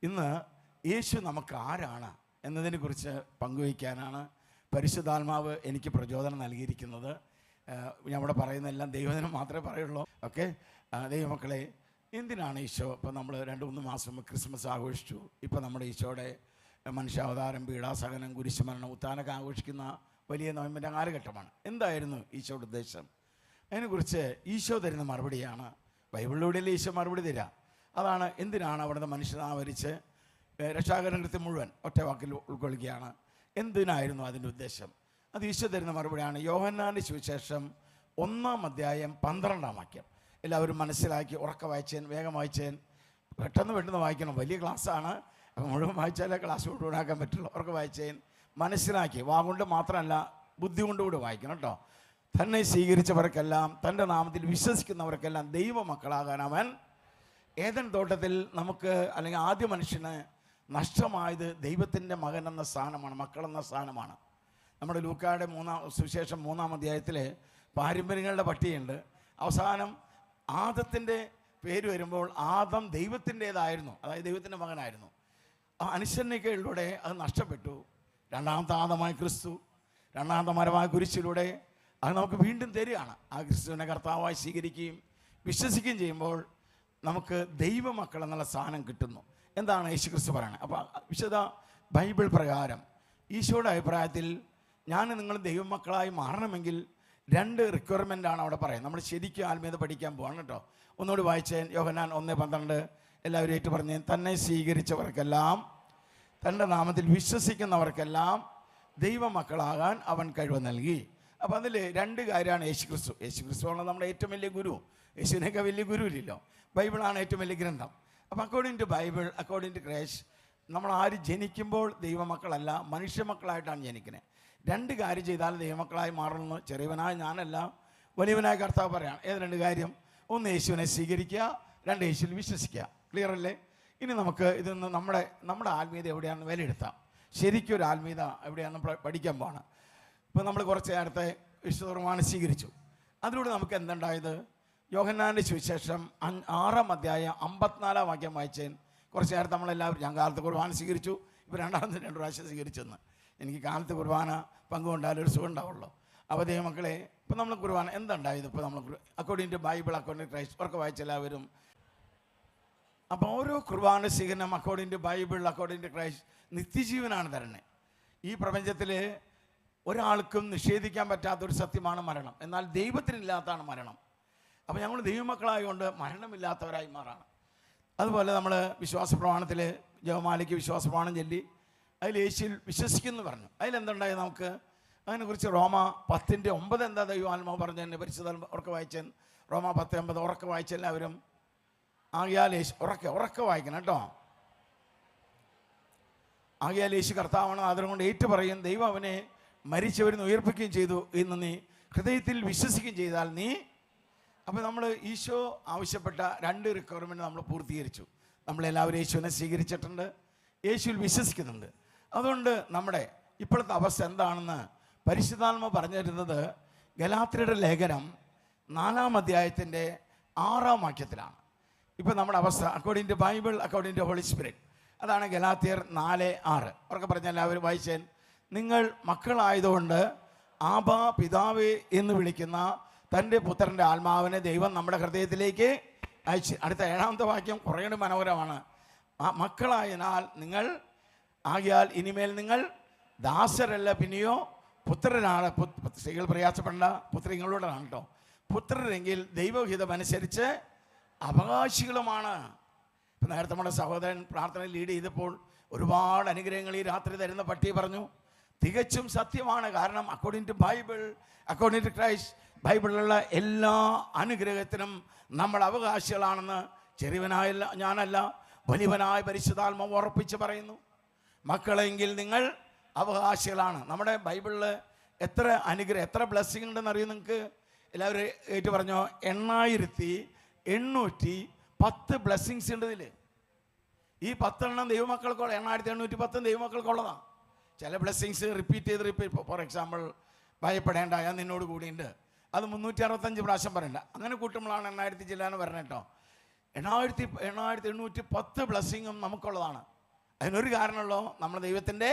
ഇന്ന് യേശു നമുക്ക് ആരാണ് എന്നതിനെക്കുറിച്ച് പങ്കുവയ്ക്കാനാണ് പരിശുദ്ധാത്മാവ് എനിക്ക് പ്രചോദനം നൽകിയിരിക്കുന്നത്. ഞാൻ ഇവിടെ പറയുന്നതെല്ലാം ദൈവത്തിനും മാത്രമേ പറയുള്ളൂ. ഓക്കെ, ദൈവമക്കളെ, എന്തിനാണ് ഈശോ? ഇപ്പോൾ നമ്മൾ 2-3 മാസം മുമ്പ് ക്രിസ്മസ് ആഘോഷിച്ചു. ഇപ്പോൾ നമ്മുടെ ഈശോയുടെ മനുഷ്യാവതാരം, പീഡാസഹനം, കുരിശുമരണം, ഉത്ഥാനമൊക്കെ ആഘോഷിക്കുന്ന വലിയ നോയമ്പിൻ്റെ കാലഘട്ടമാണ്. എന്തായിരുന്നു ഈശോയുടെ ഉദ്ദേശം? അതിനെക്കുറിച്ച് ഈശോ തരുന്ന മറുപടിയാണ് ബൈബിളിലൂടെയല്ലേ ഈശോ മറുപടി തരിക. അതാണ് എന്തിനാണ് അവിടുന്ന് മനുഷ്യനാവരിച്ച് രക്ഷാകരണ കൃത്യം മുഴുവൻ ഒറ്റ വാക്കിൽ ഉൾക്കൊള്ളുകയാണ്. എന്തിനായിരുന്നു അതിൻ്റെ ഉദ്ദേശം? അത് ഈശോ തരുന്ന മറുപടിയാണ്. യോഹന്നാൻ്റെ സുവിശേഷം 1-ാം അധ്യായം 12-ാം വാക്യം. എല്ലാവരും മനസ്സിലാക്കി ഉറക്ക വായിച്ചേൻ, വേഗം വായിച്ചേൻ, പെട്ടെന്ന് വായിക്കണം. വലിയ ക്ലാസ്സാണ്, അപ്പം മുഴുവൻ വായിച്ചാലേ ക്ലാസ് മുഴുവനാക്കാൻ പറ്റുള്ളൂ. ഉറക്ക വായിച്ചേൻ, മനസ്സിലാക്കി, വാഗുകൊണ്ട് മാത്രമല്ല ബുദ്ധി കൊണ്ടുകൂടി വായിക്കണം കേട്ടോ. തന്നെ സ്വീകരിച്ചവർക്കെല്ലാം, തൻ്റെ നാമത്തിൽ വിശ്വസിക്കുന്നവർക്കെല്ലാം ദൈവമക്കളാകാൻ അവൻ ഏദൻ തോട്ടത്തിൽ നമുക്ക്, അല്ലെങ്കിൽ ആദ്യ മനുഷ്യന് നഷ്ടമായത് ദൈവത്തിൻ്റെ മകൻ എന്ന സ്ഥാനമാണ്, മക്കളെന്ന സ്ഥാനമാണ്. നമ്മുടെ ലൂക്കായുടെ സുവിശേഷം 3-ാം അധ്യായത്തിൽ പാരമ്പര്യങ്ങളുടെ പട്ടികയുണ്ട്. അവസാനം ആദത്തിൻ്റെ പേര് വരുമ്പോൾ ആദം ദൈവത്തിൻ്റേതായിരുന്നു, അതായത് ദൈവത്തിൻ്റെ മകനായിരുന്നു. ആ അനുസരണയ്ക്കയിലൂടെ അത് നഷ്ടപ്പെട്ടു. രണ്ടാമത്തെ ആദമായ ക്രിസ്തു, രണ്ടാമത്തെ മരമായ കുരിശിലൂടെ അത് നമുക്ക് വീണ്ടും തരികയാണ്. ആ ക്രിസ്തുവിനെ കർത്താവായി സ്വീകരിക്കുകയും വിശ്വസിക്കുകയും ചെയ്യുമ്പോൾ നമുക്ക് ദൈവമക്കൾ എന്നുള്ള സ്ഥാനം കിട്ടുന്നു. എന്താണ് യേശു ക്രിസ്തു പറയുന്നത്? അപ്പോൾ വിശുദ്ധ ബൈബിൾ പ്രകാരം ഈശോയുടെ അഭിപ്രായത്തിൽ ഞാൻ നിങ്ങൾ ദൈവമക്കളായി മാറണമെങ്കിൽ 2 റിക്വയർമെൻ്റാണ് അവിടെ പറയുന്നത്. നമ്മൾ ശരിക്കും ആത്മീയത പഠിക്കാൻ പോകണം കേട്ടോ. ഒന്നുകൂടി വായിച്ചേൻ, യോഹന്നാൻ 1:12. എല്ലാവരും ഏറ്റു പറഞ്ഞേൻ. തന്നെ സ്വീകരിച്ചവർക്കെല്ലാം, തൻ്റെ നാമത്തിൽ വിശ്വസിക്കുന്നവർക്കെല്ലാം ദൈവമക്കളാകാൻ അവൻ കഴിവ് നൽകി. അപ്പോൾ അതിൽ 2 കാര്യമാണ് യേശു ക്രിസ്തു. യേശു ക്രിസ്തുവാണ് നമ്മുടെ ഏറ്റവും വലിയ ഗുരു. യേശുവിനൊക്കെ വലിയ ഗുരു ഇല്ലല്ലോ. ബൈബിളാണ് ഏറ്റവും വലിയ ഗ്രന്ഥം. അപ്പോൾ according to Bible, according to Christ, നമ്മൾ ആര് ജനിക്കുമ്പോൾ ദൈവമക്കളല്ല, മനുഷ്യമക്കളായിട്ടാണ് ജനിക്കുന്നത്. 2 കാര്യം ചെയ്താൽ ദൈവമക്കളായി മാറണമെന്ന് ചെറിയവനായ ഞാനല്ല, വലിയവനായ കർത്താവ് പറയാണ്. ഏത് 2 കാര്യം? 1 യേശുവിനെ സ്വീകരിക്കുക, 2 യേശുവിൽ വിശ്വസിക്കുക. ക്ലിയർ അല്ലേ? ഇനി നമുക്ക് ഇതൊന്ന് നമ്മുടെ ആത്മീയത എവിടെയാണെന്ന് വിലയിരുത്താം. ശരിക്കും ഒരു ആത്മീയത എവിടെയാണെന്ന് പഠിക്കാൻ പോകണം. ഇപ്പോൾ നമ്മൾ കുറച്ച് നേരത്തെ വിശുദ്ധ കുർബാന സ്വീകരിച്ചു. അതിലൂടെ നമുക്ക് എന്തുണ്ടായത്? യോഹന്നാൻ്റെ സുവിശേഷം 6-ാം അധ്യായം 54-ാം വാക്യം വായിച്ചേൻ. കുറച്ച് നേരത്തെ നമ്മളെല്ലാവരും, ഞാൻ കാലത്ത് കുർബാന സ്വീകരിച്ചു, ഇപ്പോൾ 2 പ്രാവശ്യം സ്വീകരിച്ചെന്ന്. എനിക്ക് കാലത്ത് കുർബാന പങ്കുകൊണ്ടാലൊരു സുഖം ഉണ്ടാവുള്ളൂ. അപ്പോൾ ദൈവമക്കളെ, ഇപ്പോൾ നമ്മൾ കുർബാന എന്തുണ്ടായത്? ഇപ്പോൾ നമ്മൾ according to Bible, according to Christ ഒക്കെ വായിച്ചെല്ലാവരും. അപ്പോൾ ഓരോ കുർബാന സ്വീകരണം according to Bible, according to Christ നിത്യജീവനാണ് തരണേ. ഈ പ്രപഞ്ചത്തിൽ ഒരാൾക്കും നിഷേധിക്കാൻ പറ്റാത്തൊരു സത്യമാണ് മരണം. എന്നാൽ ദൈവത്തിനില്ലാത്തതാണ് മരണം. അപ്പോൾ ഞങ്ങൾ ദൈവമക്കളായതുകൊണ്ട് മരണമില്ലാത്തവരായി മാറാണ്. അതുപോലെ നമ്മൾ വിശ്വാസ പ്രമാണത്തിൽ ജപമാലയ്ക്ക് വിശ്വാസ പ്രമാണം ചൊല്ലി അതിൽ യേശുവിൽ വിശ്വസിക്കുന്നു പറഞ്ഞു. അതിലെന്തുണ്ടായി നമുക്ക്? അതിനെക്കുറിച്ച് റോമ 10:9 എന്താ ദൈവാത്മാവ് പറഞ്ഞു തന്നെ? പരിശുദ്ധ ഉറക്കെ വായിച്ചൻ. റോമ 10:9 ഉറക്കെ വായിച്ചെല്ലാവരും. ആകിയാൽ യേശു ഉറക്കെ വായിക്കണം കേട്ടോ. ആകിയാൽ യേശു കർത്താവാണ്, അതുകൊണ്ട് ഏറ്റു പറയും, ദൈവം അവനെ മരിച്ചവരിന്ന് ഉയർപ്പിക്കുകയും ചെയ്തു എന്ന് നീ ഹൃദയത്തിൽ വിശ്വസിക്കുകയും ചെയ്താൽ നീ. അപ്പോൾ നമ്മൾ ഈശോ ആവശ്യപ്പെട്ട 2 റിക്വയർമെൻറ്റ് നമ്മൾ പൂർത്തീകരിച്ചു. നമ്മളെല്ലാവരും യേശുവിനെ സ്വീകരിച്ചിട്ടുണ്ട്, യേശുവിൽ വിശ്വസിക്കുന്നുണ്ട്. അതുകൊണ്ട് നമ്മുടെ ഇപ്പോഴത്തെ അവസ്ഥ എന്താണെന്ന് പരിശുദ്ധാത്മാവ് പറഞ്ഞു തരുന്നത് ഗലാത്യരുടെ ലേഖനം 4-ാം അധ്യായത്തിൻ്റെ 6-ാം വാക്യത്തിലാണ്. ഇപ്പോൾ നമ്മുടെ അവസ്ഥ according to Bible, according to holy spirit. അതാണ് ഗലാത്യർ 4:6. അവർക്ക് പറഞ്ഞ എല്ലാവരും വായിച്ചേൻ. നിങ്ങൾ മക്കളായതുകൊണ്ട് ആബാ പിതാവേ എന്ന് വിളിക്കുന്ന തൻ്റെ പുത്രൻ്റെ ആത്മാവിനെ ദൈവം നമ്മുടെ ഹൃദയത്തിലേക്ക് അയച്ചു. അടുത്ത 7-ാമത്തെ വാക്യം കുറേയൂടെ മനോഹരമാണ്. മക്കളായതിനാൽ നിങ്ങൾ ആകിയാൽ ഇനിമേൽ നിങ്ങൾ ദാസരല്ല പിന്നെയോ പുത്രനാണ്. സ്ത്രീകൾ പ്രയാസപ്പെടേണ്ട, പുത്രികളോടാണ് കേട്ടോ. പുത്രരെങ്കിൽ ദൈവഹിതമനുസരിച്ച് അവകാശികളുമാണ്. ഇപ്പം നേരത്തെ നമ്മുടെ സഹോദരൻ പ്രാർത്ഥനയിൽ ലീഡ് ചെയ്തപ്പോൾ ഒരുപാട് അനുഗ്രഹങ്ങൾ ഈ രാത്രി തരുന്ന പട്ടി പറഞ്ഞു. തികച്ചും സത്യമാണ്. കാരണം according to Bible, according to Christ, ബൈബിളിലുള്ള എല്ലാ അനുഗ്രഹത്തിനും നമ്മൾ അവകാശികളാണെന്ന് ചെറിയവനായ ഞാനല്ല, വലിയവനായ പരിശുദ്ധാത്മാവ് ഉറപ്പിച്ച് പറയുന്നു. മക്കളെങ്കിൽ നിങ്ങൾ അവകാശികളാണ്. നമ്മുടെ ബൈബിളിൽ എത്ര അനുഗ്രഹം, എത്ര ബ്ലെസ്സിങ് ഉണ്ടെന്ന് അറിയും നിങ്ങൾക്ക്? എല്ലാവരും ഏറ്റു പറഞ്ഞോ. 8810 ബ്ലെസ്സിങ്സ് ഉണ്ട് ഇതിൽ. ഈ 10 ദൈവമക്കൾക്കുള്ള 8810 ദൈവമക്കൾക്കുള്ളതാണ്. ചില ബ്ലെസ്സിങ്സ് റിപ്പീറ്റ് ചെയ്ത് ഫോർ എക്സാമ്പിൾ, ഭയപ്പെടേണ്ട ഞാൻ നിന്നോട് കൂടിയുണ്ട്, അത് 365 പ്രാവശ്യം പറയണ്ട. അങ്ങനെ കൂട്ടുമ്പോഴാണ് 8000 ചില്ലാന്ന് പറഞ്ഞ കേട്ടോ. 8810 ബ്ലെസ്സിങ്ങും നമുക്കുള്ളതാണ്. അതിനൊരു കാരണമുള്ളൂ, നമ്മൾ ദൈവത്തിൻ്റെ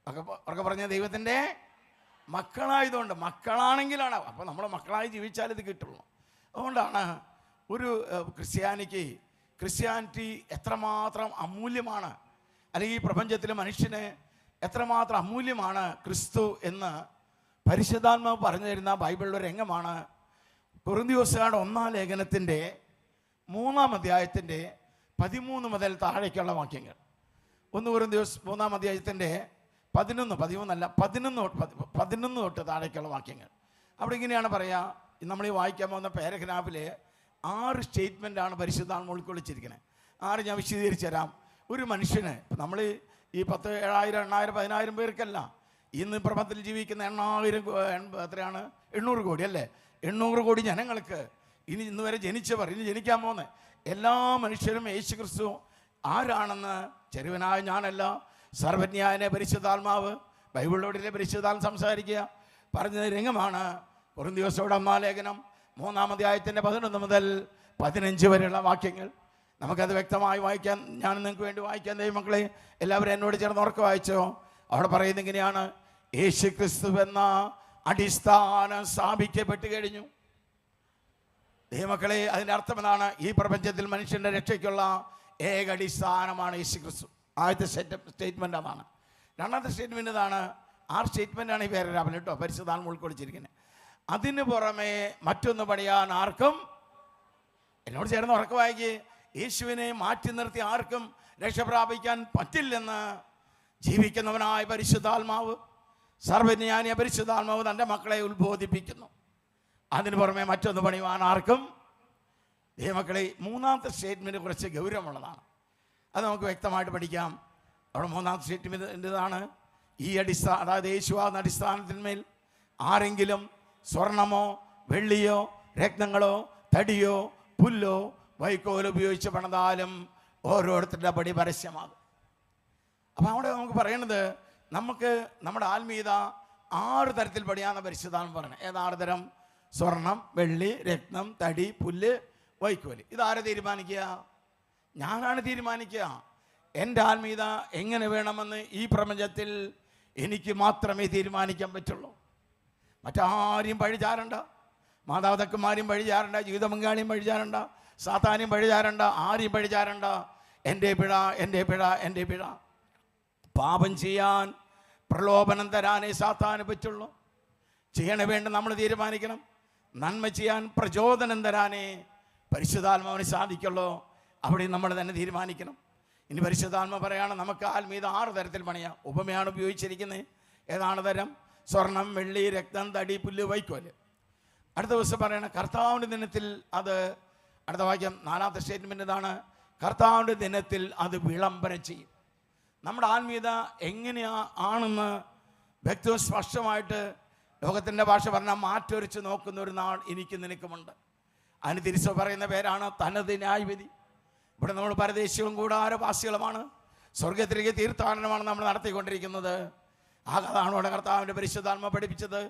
ഒക്കെ പറഞ്ഞ ദൈവത്തിൻ്റെ മക്കളായതുകൊണ്ട്. മക്കളാണെങ്കിലാണ്, അപ്പോൾ നമ്മൾ മക്കളായി ജീവിച്ചാൽ ഇത് കിട്ടുള്ളൂ. അതുകൊണ്ടാണ് ഒരു ക്രിസ്ത്യാനിറ്റി എത്രമാത്രം അമൂല്യമാണ്, അല്ലെങ്കിൽ ഈ പ്രപഞ്ചത്തിലെ മനുഷ്യന് എത്രമാത്രം അമൂല്യമാണ് ക്രിസ്തു എന്ന് പരിശുദ്ധാത്മാവ് പറഞ്ഞു തരുന്ന ബൈബിളിലെ രംഗമാണ് കൊരിന്ത്യോസുകാരുടെ 1-ാം ലേഖനത്തിൻ്റെ 3-ാം അധ്യായത്തിൻ്റെ 13 മുതൽ താഴേക്കുള്ള വാക്യങ്ങൾ. 1 കൊരിന്ത്യോസ് 3-ാം അധ്യായത്തിൻ്റെ 11 തൊട്ട് താഴേക്കുള്ള വാക്യങ്ങൾ. അവിടെ ഇങ്ങനെയാണ് പറയുക. നമ്മൾ ഈ വായിക്കാൻ പോകുന്ന പാരഗ്രാഫിൽ 6 സ്റ്റേറ്റ്മെൻറ്റാണ് പരിശുദ്ധാത്മ ഉൾക്കൊള്ളിച്ചിരിക്കുന്നത്. 6 ഞാൻ വിശദീകരിച്ചു തരാം. ഒരു മനുഷ്യന്, ഇപ്പം നമ്മൾ ഈ 10, 7,000, 8,000, 10,000 പേർക്കല്ല, ഇന്ന് പ്രപഞ്ചത്തിൽ ജീവിക്കുന്ന 800 കോടി അല്ലേ, 800 കോടി ജനങ്ങൾക്ക്, ഇന്ന് വരെ ജനിച്ചവർ, ഇനി ജനിക്കാൻ പോകുന്ന എല്ലാ മനുഷ്യരും യേശു ക്രിസ്തു ആരാണെന്ന് ചെറുവനായ ഞാനല്ല, സർവജ്ഞായ പരിശുദ്ധാത്മാവ്, ബൈബിളിലൂടെ പരിശുദ്ധാത്മ സംസാരിക്കുക പറഞ്ഞ രംഗമാണ് കൊരിന്ത്യോസുകാരുടെ 1-ാം ലേഖനം 3-ാം അധ്യായത്തിൻ്റെ 11 മുതൽ 15 വരെയുള്ള വാക്യങ്ങൾ. നമുക്കത് വ്യക്തമായി വായിക്കാൻ, ഞാൻ നിങ്ങൾക്ക് വേണ്ടി വായിക്കാൻ ദൈവമക്കളെ എല്ലാവരും എന്നോട് ചേർന്ന് ഉറക്കെ വായിച്ചോ. അവിടെ പറയുന്നത് ഇങ്ങനെയാണ്: യേശു ക്രിസ്തു എന്ന അടിസ്ഥാനം സ്ഥാപിക്കപ്പെട്ട് കഴിഞ്ഞു. ദൈവമക്കളെ, അതിൻ്റെ അർത്ഥം എന്താണ്? ഈ പ്രപഞ്ചത്തിൽ മനുഷ്യൻ്റെ രക്ഷയ്ക്കുള്ള ഏക അടിസ്ഥാനമാണ് യേശു ക്രിസ്തു. ആദ്യത്തെ സ്റ്റേറ്റ്മെൻ്റ് അതാണ്. രണ്ടാമത്തെ സ്റ്റേറ്റ്മെൻ്റ് ഇതാണ്. 6 സ്റ്റേറ്റ്മെൻ്റാണ് ഈ പാരഗ്രാഫിൽ കേട്ടോ പരിശുദ്ധാത്മ ഉൾക്കൊള്ളിച്ചിരിക്കുന്നത്. അതിന് പുറമെ മറ്റൊന്ന് പണിയാൻ ആർക്കും, എന്നോട് ചേർന്ന് ഉറക്കെ വായിക്കുക, യേശുവിനെ മാറ്റി നിർത്തി ആർക്കും രക്ഷ പ്രാപിക്കാൻ പറ്റില്ലെന്ന് ജീവിക്കുന്നവനായ പരിശുദ്ധാത്മാവ്, സർവജ്ഞാനിയ പരിശുദ്ധാത്മാവ് തൻ്റെ മക്കളെ ഉത്ബോധിപ്പിക്കുന്നു. അതിന് പുറമെ മറ്റൊന്ന് പണിയുവാൻ ആർക്കും. ദൈവമക്കളെ, 3-ാമത്തെ സ്റ്റേറ്റ്മെൻറ്റ് കുറച്ച് ഗൗരവമുള്ളതാണ്. അത് നമുക്ക് വ്യക്തമായിട്ട് പഠിക്കാം. അവിടെ 3-ാമത്തെ സ്റ്റേറ്റ്മെൻറ്റ് ഇതാണ്: ഈ അതായത് യേശുവാകുന്ന അടിസ്ഥാനത്തിന്മേൽ ആരെങ്കിലും സ്വർണമോ വെള്ളിയോ രത്നങ്ങളോ തടിയോ പുല്ലോ വൈക്കോലോ ഉപയോഗിച്ച് പണിതാലും ഓരോരുത്തരുടെ പടി പരസ്യമാകും. അപ്പം അവിടെ നമുക്ക് പറയണത്, നമുക്ക് നമ്മുടെ ആത്മീയത 6 തരത്തിൽ പടിയാന്ന് പരിശുദ്ധാത്മ പറയണം. 6 തരം? സ്വർണം, വെള്ളി, രത്നം, തടി, പുല്ല്, വൈക്കോല്. ഇതാരെ തീരുമാനിക്കുക? ഞാനാണ് തീരുമാനിക്കുക. എൻ്റെ ആത്മീയത എങ്ങനെ വേണമെന്ന് ഈ പ്രപഞ്ചത്തിൽ എനിക്ക് മാത്രമേ തീരുമാനിക്കാൻ പറ്റുള്ളൂ. മറ്റാരെയും പഴിചാരണ്ട, മാതാപിതാക്കന്മാരെയും പഴിചാരണ്ട, ജീവിത പങ്കാളിയും പഴിചാരണ്ട, സാത്താനെയും പഴിചാരണ്ട, ആരെയും പഴിചാരണ്ട. എൻ്റെ പിഴ, എൻ്റെ പിഴ, എൻ്റെ പിഴ. പാപം ചെയ്യാൻ പ്രലോഭനം തരാനേ സാത്താന് പറ്റുള്ളൂ. ചെയ്യണ വേണ്ട നമ്മൾ തീരുമാനിക്കണം. നന്മ ചെയ്യാൻ പ്രചോദനം തരാനേ പരിശുദ്ധാത്മാവിന് സാധിക്കുള്ളൂ. അവിടെ നമ്മൾ തന്നെ തീരുമാനിക്കണം. ഇനി പരിശുദ്ധാത്മ പറയാണ്, നമുക്ക് ആത്മീയത 6 തരത്തിൽ പണിയാം. ഉപമയാണ് ഉപയോഗിച്ചിരിക്കുന്നത്. ഏതാണ് തരം? സ്വർണം, വെള്ളി, രക്തം, തടി, പുല്ല്, വൈക്കോല്. അടുത്ത ദിവസം പറയണം കർത്താവിൻ്റെ ദിനത്തിൽ അത്, അടുത്ത വാക്യം 4-ാമത്തെ സ്റ്റേറ്റ്മെൻറ്റ് ഇതാണ്: കർത്താവിൻ്റെ ദിനത്തിൽ അത് വിളംബരം ചെയ്യും. നമ്മുടെ ആത്മീയത എങ്ങനെയാണെന്ന് വ്യക്തവും സ്പഷ്ടമായിട്ട് ലോകത്തിൻ്റെ ഭാഷ പറഞ്ഞാൽ മാറ്റൊരിച്ച് നോക്കുന്ന ഒരു നാൾ എനിക്ക് നിനക്കുമുണ്ട്. അതിന് തിരിച്ചു പറയുന്ന പേരാണ് തനത് ന്യായവിധി. ഇവിടെ നമ്മൾ പരദേശികളും കൂടാരവാസികളുമാണ്. സ്വർഗത്തിലേക്ക് തീർത്ഥാടനമാണ് നമ്മൾ നടത്തിക്കൊണ്ടിരിക്കുന്നത്. അതാണ് ഇവിടെ കർത്താവിൻ്റെ പരിശുദ്ധാത്മ പഠിപ്പിച്ചത്.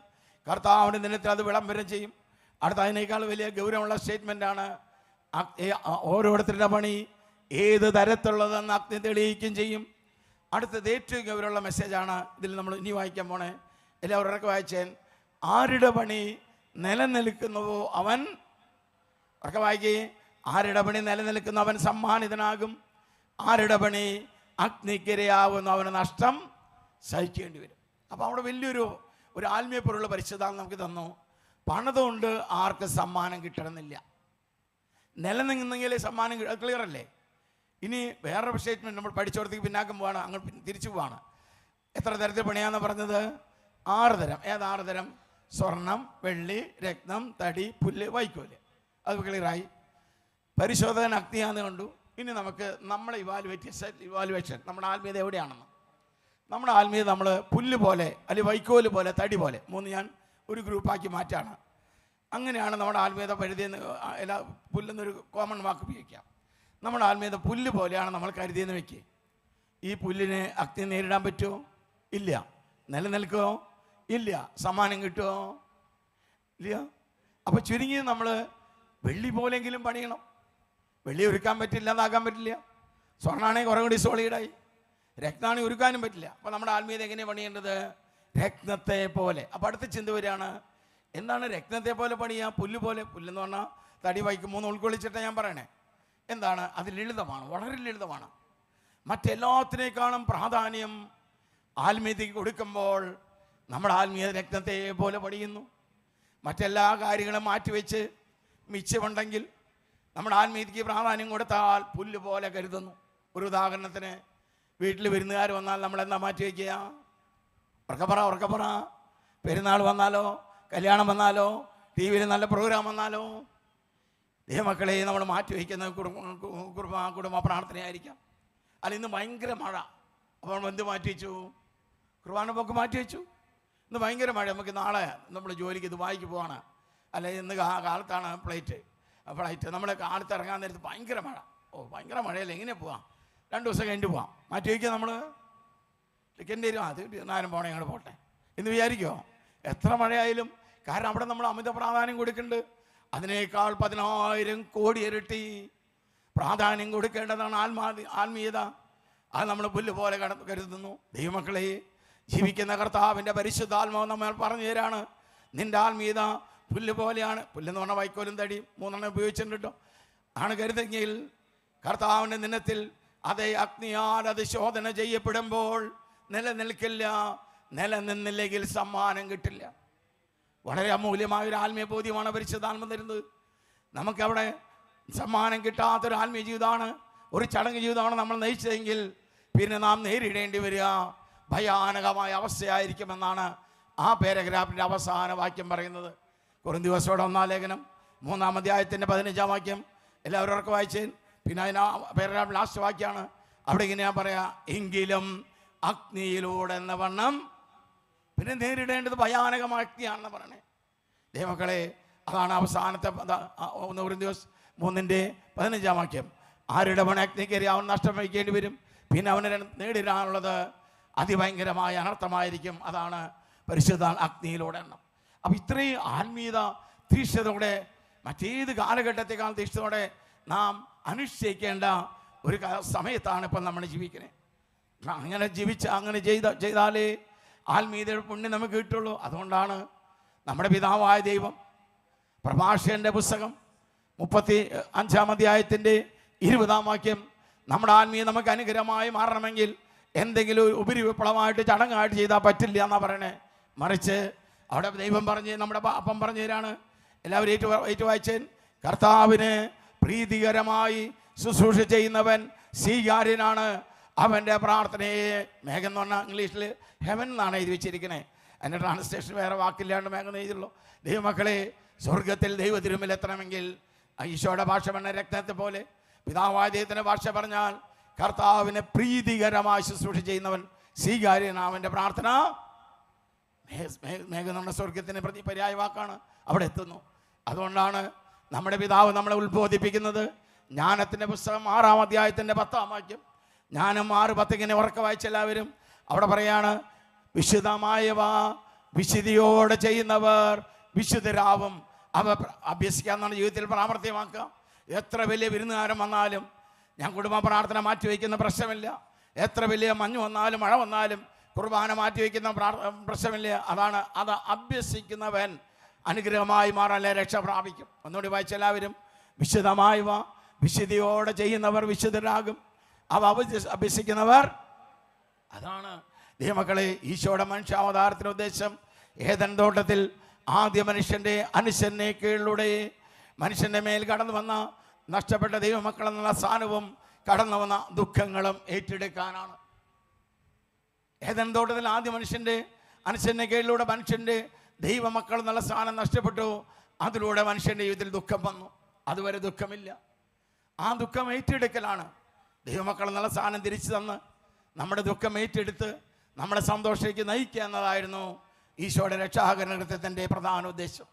കർത്താവിൻ്റെ ദിനത്തിൽ അത് വിളംബരം ചെയ്യും. അടുത്ത അതിനേക്കാൾ വലിയ ഗൗരവമുള്ള സ്റ്റേറ്റ്മെൻറ്റാണ്: ഓരോരുത്തരുടെ പണി ഏത് തരത്തിലുള്ളതെന്ന് അഗ്നി തെളിയിക്കുകയും ചെയ്യും. അടുത്തത് ഏറ്റവും ഗൗരവമുള്ള മെസ്സേജാണ്. ഇതിൽ നമ്മൾ ഇനി വായിക്കാൻ പോണേ. എല്ലാവരും ഉറക്കെ വായിച്ചേൻ: ആരുടെ പണി നിലനിൽക്കുന്നുവോ അവൻ, ഉറക്കെ വായിക്കേ, ആരുടെ പണി നിലനിൽക്കുന്ന അവൻ സമ്മാനിതനാകും, ആരുടെ പണി അഗ്നിക്കിരയാവുന്ന അവന് നഷ്ടം സഹിക്കേണ്ടി വരും. അപ്പോൾ അവിടെ വലിയൊരു ആത്മീയപരമുള്ള പരിശുദ്ധാത്മ നമുക്ക് തന്നു. പണതുകൊണ്ട് ആർക്ക് സമ്മാനം കിട്ടണമെന്നില്ല. നിലനിന്നെങ്കിലേ സമ്മാനം ക്ലിയർ അല്ലേ? ഇനി വേറൊരു സ്റ്റേറ്റ്മെൻറ്റ് നമ്മൾ പഠിച്ചോടത്തേക്ക് പിന്നാക്കം പോവാണ്, അങ്ങോട്ട് തിരിച്ചു പോവാണ്. എത്ര തരത്തിൽ പണിയാന്ന് പറഞ്ഞത്? 6 തരം. 6 തരം? സ്വർണം, വെള്ളി, രത്നം, തടി, പുല്ല്, വൈക്കോല്. അത് ക്ലിയറായി. പരിശോധന അഗ്നിയാന്ന് കണ്ടു. ഇനി നമുക്ക് നമ്മളെ ഇവാലുവേഷൻ നമ്മുടെ ആത്മീയത എവിടെയാണെന്ന്. നമ്മുടെ ആത്മീയത നമ്മൾ പുല്ല് പോലെ അല്ലെങ്കിൽ വൈക്കോല് പോലെ തടി പോലെ 3 ഞാൻ ഒരു ഗ്രൂപ്പാക്കി മാറ്റാണ്. അങ്ങനെയാണ് നമ്മുടെ ആത്മീയത പരിധിയെന്ന്. എല്ലാ പുല്ലെന്നൊരു കോമൺ വാക്ക് ഉപയോഗിക്കാം. നമ്മുടെ ആത്മീയത പുല്ല് പോലെയാണ് നമ്മൾ കരുതിയെന്ന് വെക്കുക. ഈ പുല്ലിന് അഗ്നി നേരിടാൻ പറ്റുമോ? ഇല്ല. നിലനിൽക്കുമോ? ഇല്ല. സമ്മാനം കിട്ടുമോ? ഇല്ല. അപ്പോൾ ചുരുങ്ങി നമ്മൾ വെള്ളി പോലെങ്കിലും പണിയണം. വെള്ളി ഉരുക്കാൻ പറ്റില്ല, അതാക്കാൻ പറ്റില്ല. സ്വർണ്ണാണെങ്കിൽ കുറേ കൂടി സോളിഡായി. രത്നാണെങ്കിൽ ഉരുക്കാനും പറ്റില്ല. അപ്പോൾ നമ്മുടെ ആത്മീയത എങ്ങനെയാണ് പണിയേണ്ടത്? രത്നത്തെ പോലെ. അപ്പോൾ അടുത്ത ചിന്ത വരികയാണ്, എന്താണ് രത്നത്തെ പോലെ പണിയുക? പുല്ല് പോലെ. പുല്ലെന്ന് പറഞ്ഞാൽ തടി വൈക്കും 3 ഉൾക്കൊള്ളിച്ചിട്ടാണ് ഞാൻ പറയണേ. എന്താണ് അത്? ലളിതമാണ്, വളരെ ലളിതമാണ്. മറ്റെല്ലാത്തിനേക്കാളും പ്രാധാന്യം ആത്മീയതയ്ക്ക് കൊടുക്കുമ്പോൾ നമ്മുടെ ആത്മീയ രത്നത്തെ പോലെ പണിയുന്നു. മറ്റെല്ലാ കാര്യങ്ങളും മാറ്റിവെച്ച് മിച്ചമുണ്ടെങ്കിൽ നമ്മുടെ ആത്മീയതയ്ക്ക് പ്രാധാന്യം കൊടുത്താൽ പുല്ല് പോലെ കരുതുന്നു. ഒരു ഉദാഹരണത്തിന്, വീട്ടിൽ വിരുന്നുകാർ വന്നാൽ നമ്മളെന്താ മാറ്റി വയ്ക്കുക? ഉറക്കപ്പറ. പെരുന്നാൾ വന്നാലോ, കല്യാണം വന്നാലോ, ടി വിയിൽ നല്ല പ്രോഗ്രാം വന്നാലോ, ദൈവമക്കളെ നമ്മൾ മാറ്റി വയ്ക്കുന്ന കുടുംബ പ്രാർത്ഥനയായിരിക്കാം. അല്ല, ഇന്ന് ഭയങ്കര മഴ, അപ്പോൾ എന്ത് മാറ്റി വെച്ചു? കുർബാന പോക്ക് മാറ്റി വെച്ചു. ഇന്ന് ഭയങ്കര മഴ, നമുക്ക് നാളെ നമ്മൾ ജോലിക്ക് ദുബായിക്ക് പോവാണ്, അല്ലെ ഇന്ന് കാലത്താണ് ഫ്ലൈറ്റ്. നമ്മൾ കാലത്ത് ഇറങ്ങാൻ നേരത്ത് ഭയങ്കര മഴ. ഭയങ്കര മഴയല്ലേ, എങ്ങനെ പോവാം? 2 ദിവസം കഴിഞ്ഞിട്ട് പോവാം. മാറ്റി വയ്ക്കുക. നമ്മൾ ടിക്കറ്റ് തരും, അത് നാലും പോണേ ഞങ്ങൾ പോട്ടെ എന്ന് വിചാരിക്കുമോ? എത്ര മഴയായാലും. കാരണം അവിടെ നമ്മൾ അമിത പ്രാധാന്യം കൊടുക്കുന്നുണ്ട്. അതിനേക്കാൾ 10,000 കോടി ഇരട്ടി പ്രാധാന്യം കൊടുക്കേണ്ടതാണ് ആത്മീയത. അത് നമ്മൾ പുല്ല് പോലെ കരുതുന്നു. ദൈവമക്കളെ, ജീവിക്കുന്ന കർത്താവിൻ്റെ പരിശുദ്ധാത്മാവ് നമ്മൾ പറഞ്ഞു തരാണ്, നിൻ്റെ ആത്മീയത പുല്ല് പോലെയാണ്. പുല്ലെന്ന് പറഞ്ഞാൽ വൈക്കോലും തടി 3 ഉപയോഗിച്ചിട്ടുണ്ട് കേട്ടോ. ആണ് കരുതെങ്കിൽ കർത്താവിൻ്റെ ദിനത്തിൽ അതേ അഗ്നിയാൽ അത് ശോധന ചെയ്യപ്പെടുമ്പോൾ നിലനിൽക്കില്ല. നിലനിന്നില്ലെങ്കിൽ സമ്മാനം കിട്ടില്ല. വളരെ അമൂല്യമായൊരു ആത്മീയ ബോധ്യമാണ് പരിശുദ്ധാത്മ തരുന്നത്. നമുക്കവിടെ സമ്മാനം കിട്ടാത്തൊരു ആത്മീയ ജീവിതമാണ്, ഒരു ചടങ്ങ് ജീവിതമാണ് നമ്മൾ നയിച്ചതെങ്കിൽ പിന്നെ നാം നേരിടേണ്ടി വരിക ഭയാനകമായ അവസ്ഥയായിരിക്കുമെന്നാണ് ആ പാരഗ്രാഫിൻ്റെ അവസാന വാക്യം പറയുന്നത്. കൊരിന്ത്യരോട് 1-ാം ലേഖനം 3-ാം അധ്യായത്തിൻ്റെ 15-ാം വാക്യം എല്ലാവരും ഉറക്കെ വായിച്ചേൻ. പിന്നെ പാരഗ്രാഫ് ലാസ്റ്റ് വാക്യമാണ്. അവിടെ ഇങ്ങനെ ഞാൻ പറയാം, എങ്കിലും അഗ്നിയിലൂടെ എന്ന വണ്ണം. പിന്നെ നേരിടേണ്ടത് ഭയാനകമായ അഗ്നിയാണെന്ന് പറയണേ. ദൈവമക്കളെ, അതാണ് അവസാനത്തെ 1 കൊരിന്ത്യർ 3-ന്റെ-15-ാം വാക്യം. ആരുടെ പണ അഗ്നി കയറി അവൻ നഷ്ടം വഹിക്കേണ്ടി വരും. പിന്നെ അവനെ നേരിടാനുള്ളത് അതിഭയങ്കരമായ അനർത്ഥമായിരിക്കും. അതാണ് പരിശുദ്ധ അഗ്നിയിലൂടെ എണ്ണം. അപ്പം ഇത്രയും ആത്മീയത തീക്ഷ്ണതയോടെ, മറ്റേത് കാലഘട്ടത്തെക്കാൾ തീക്ഷ്ണതയോടെ നാം അനുഷ്ഠിക്കേണ്ട ഒരു സമയത്താണ് ഇപ്പം നമ്മൾ ജീവിക്കുന്നത്. അങ്ങനെ ചെയ്താലേ ആത്മീയതയുടെ പുണ്യം നമുക്ക് കിട്ടുള്ളൂ. അതുകൊണ്ടാണ് നമ്മുടെ പിതാവായ ദൈവം പ്രഭാഷകന്റെ പുസ്തകം 35-ാം അധ്യായത്തിൻ്റെ 20-ാം വാക്യം, നമ്മുടെ ആത്മീയം നമുക്ക് അനുഗ്രഹമായി മാറണമെങ്കിൽ എന്തെങ്കിലും ഒരു ഉപരിവിപ്ലവമായിട്ട് ചടങ്ങായിട്ട് ചെയ്താൽ പറ്റില്ല എന്നാണ് പറയണേ. മറിച്ച് അവിടെ ദൈവം നമ്മുടെ അപ്പം പറഞ്ഞു തരാണ്. എല്ലാവരും ഏറ്റുവായിച്ചേൻ. കർത്താവിന് പ്രീതികരമായി ശുശ്രൂഷ ചെയ്യുന്നവൻ സ്വീകാര്യനാണ്. അവൻ്റെ പ്രാർത്ഥനയെ, മേഘം എന്ന് പറഞ്ഞാൽ ഇംഗ്ലീഷിൽ ഹെവൻ എന്നാണ് എഴുതി വെച്ചിരിക്കണേ. അതിൻ്റെ ട്രാൻസ്ലേഷൻ വേറെ വാക്കില്ലാണ്ട് മേഘം എഴുതിയുള്ളൂ. ദൈവമക്കളെ, സ്വർഗത്തിൽ ദൈവത്തിരുമ്പിൽ എത്തണമെങ്കിൽ ഈശോയുടെ ഭാഷ പറഞ്ഞ രക്തത്തെ പോലെ, പിതാവായ ദൈവത്തിൻ്റെ ഭാഷ പറഞ്ഞാൽ കർത്താവിനെ പ്രീതികരമായി ശുശ്രൂഷ ചെയ്യുന്നവൻ സ്വീകാര്യനാണ്. അവൻ്റെ പ്രാർത്ഥന മേഘം നമ്മുടെ സ്വർഗത്തിന് പര്യായ വാക്കാണ്, അവിടെ എത്തുന്നു. അതുകൊണ്ടാണ് നമ്മുടെ പിതാവ് നമ്മളെ ഉത്ബോധിപ്പിക്കുന്നത്. ജ്ഞാനത്തിൻ്റെ പുസ്തകം 6-ാം അധ്യായത്തിൻ്റെ 10-ാം വാക്യം, ജ്ഞാനം 6:10 ഇങ്ങനെ ഉറക്കെ വായിച്ച എല്ലാവരും. അവിടെ പറയാണ്, വിശുദ്ധമായവ വിശുദ്ധിയോടെ ചെയ്യുന്നവർ വിശുദ്ധരാവും. അവ അഭ്യസിക്കാമെന്നാണ് ജീവിതത്തിൽ പ്രാവർത്തികമാക്കുക. എത്ര വലിയ വിരുന്നുകാരം വന്നാലും ഞാൻ കുടുംബ പ്രാർത്ഥന മാറ്റിവെക്കുന്ന പ്രശ്നമില്ല. എത്ര വലിയ മഞ്ഞ് വന്നാലും മഴ വന്നാലും കുർബാന മാറ്റിവെക്കുന്ന പ്രശ്നമില്ല. അത് അഭ്യസിക്കുന്നവൻ അനുഗ്രഹമായി മാറാൻ രക്ഷ പ്രാപിക്കും. ഒന്നുകൂടി വായിച്ച എല്ലാവരും, വിശുദ്ധമായവ വിശുദ്ധിയോടെ ചെയ്യുന്നവർ വിശുദ്ധരാകും. അവ അഭ്യസിക്കുന്നവർ. അതാണ് ദൈവമക്കളെ ഈശോയുടെ മനുഷ്യാവതാരത്തിൻ്റെ ഉദ്ദേശം. ഏദൻ തോട്ടത്തിൽ ആദ്യ മനുഷ്യൻ്റെ അനുസരണയ്ക്കുള്ളിലൂടെ മനുഷ്യൻ്റെ മേൽ കടന്നു വന്ന നഷ്ടപ്പെട്ട ദൈവമക്കളെന്നുള്ള സ്ഥാനവും കടന്നു വന്ന ദുഃഖങ്ങളും ഏറ്റെടുക്കാനാണ്. ഏദൻ തോട്ടത്തിൽ ആദ്യ മനുഷ്യൻ്റെ അനുസരണയ്ക്കുള്ളിലൂടെ മനുഷ്യൻ്റെ ദൈവമക്കൾ എന്നുള്ള സ്ഥാനം നഷ്ടപ്പെട്ടു. അതിലൂടെ മനുഷ്യൻ്റെ ജീവിതത്തിൽ ദുഃഖം വന്നു. അതുവരെ ദുഃഖമില്ല. ആ ദുഃഖം ഏറ്റെടുക്കലാണ്. ദൈവമക്കൾ എന്നുള്ള സ്ഥാനം തിരിച്ചു തന്ന് നമ്മുടെ ദുഃഖം ഏറ്റെടുത്ത് നമ്മുടെ സന്തോഷത്തിലേക്ക് നയിക്കുക എന്നതായിരുന്നു ഈശോയുടെ രക്ഷാകരണ കൃത്യത്തിൻ്റെ പ്രധാന ഉദ്ദേശം.